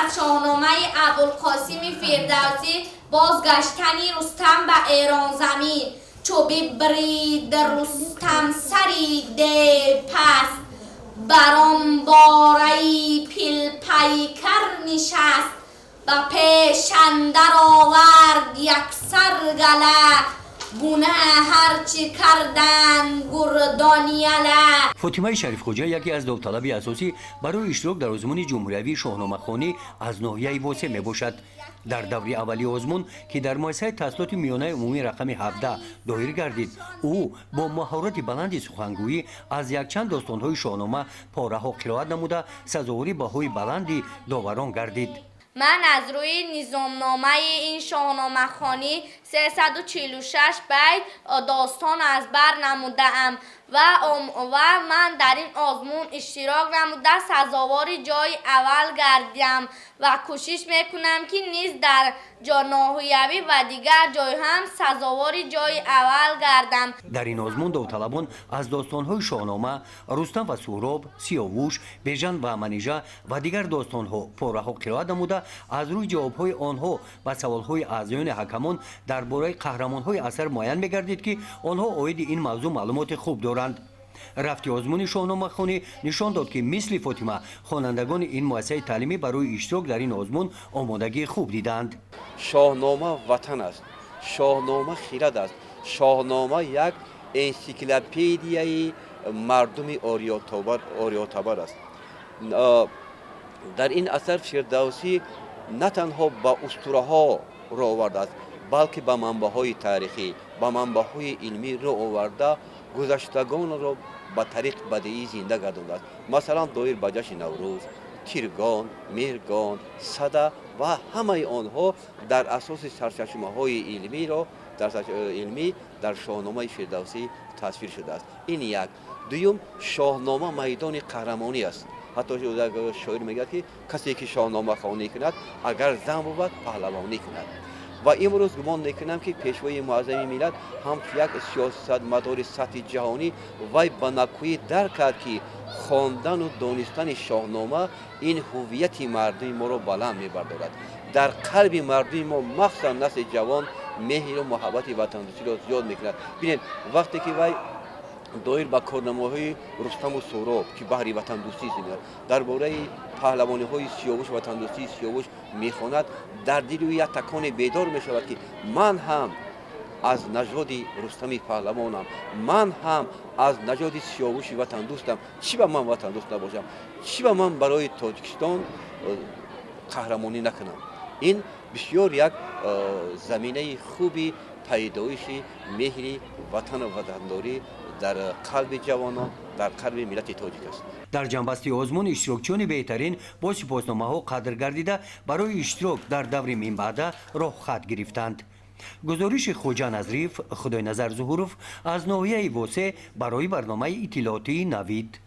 از شاهنامه ابوالقاسم فردوسی بازگشتن رستم به ایران زمین. چو ببرید رستم سری ده پس، بران باره پیلپیکر نشست. به پیش اندر آورد یکسر گله، گونه هرچی کردند گردان یله. فاطمه شریف خوجا یکی از داوطلب اساسی برای اشتراک در آزمون جمهوری شاهنامه خوانی از ناحیه واسه می باشد. در دوره اولی آزمون که در مؤسسه تحصیلات میانه عمومی رقم 17 دایر گردید، او با مهارت بلند سخنگویی از یکچند داستان‌های شاهنامه پاره‌ها قرائت نموده سزاواری بهای بلندی داوران گردید. من از روی نظامنامه این شاهنامه خوانی 346 بیت داستان از بر نموده‌ام و من در این آزمون اشتراک نموده سزاوار جای اول گردیم و کوشش میکنم که نیز در ناحیوی و دیگر جای هم سزاوار جای اول گردم. در این آزمون داوطلبان از داستان‌های شاهنامه، رستم و سهراب، سیاوش، بیژن و منیژه و دیگر داستان‌ها پاره‌ها قرائت نموده از روی جواب‌های آنها و سوال‌های اعضایان حکمان درباره قهرمان‌های اثر معین می‌گردید که آنها عاید این موضوع معلومات خوب دارند. رفت آزمون شاهنامه خوانی نشان داد که مثل فاطمه خوانندگان این مؤسسه تعلیمی برای اشتراک در این آزمون آمادگی خوب دیدند. شاهنامه وطن است، شاهنامه خرد است، شاهنامه یک انسیکلوپدیای مردم آریاتبار است. در این اثر فردوسی نه تنها با اسطوره ها رو آورده است، بلکه با منبع‌های تاریخی، با منبع‌های علمی رو آورده گذشتگان را با طریق بدیعی زنده گردانده است. مثلا دایر به جشن نوروز، تیرگان، مهرگان، صده و همه آنها در اساس سرچشمه‌های علمی در شاهنامه فردوسی تصویر شده است. این یک. دوم، شاهنامه میدان قهرمانی است. حتی شاعر میگه که کسی که شاهنامه خوانی کند اگر زن بود پهلوانی کند. و امروز گمان میکنم که پیشوای معظم ملت هم یک سیاستمدار سطح جهانی وی به نکوی درک کرد که خواندن و دانستن شاهنامه این هویت مردم ما را بلند میبردارد. در قلب مردم ما مخصوصا نسل جوان مهر و محبت وطن‌دوستی را زیاد میکند. ببینید وقتی که وی دایر به کارنامه‌های رستم و سهراب که بحر وطن‌دوستی است، درباره پهلوانی‌های سیاوش وطن‌دوستی سیاوش میخواند، در دل او یک تکان بیدار میشود که من هم از نژاد رستم پهلوانم، من هم از نژاد سیاوش وطن‌دوستم. چی به من وطن‌دوست نباشم؟ چی به من برای تاجیکستان قهرمانی نکنم؟ این بسیار یک زمینه خوبی پیدایش مهر وطن و وطنداری در قلب جوانان، در قلب ملت تاجیک است. در جنبسته آزمون اشتراکچیان بهترین با سپاسنامه‌ها قدر گردیده برای اشتراک در دور من بعد راه خط گرفتند. گزارش خوجا نظریف، خدای نظر ظهوروف از ناحیه واسه برای برنامه اطلاعاتی نوید.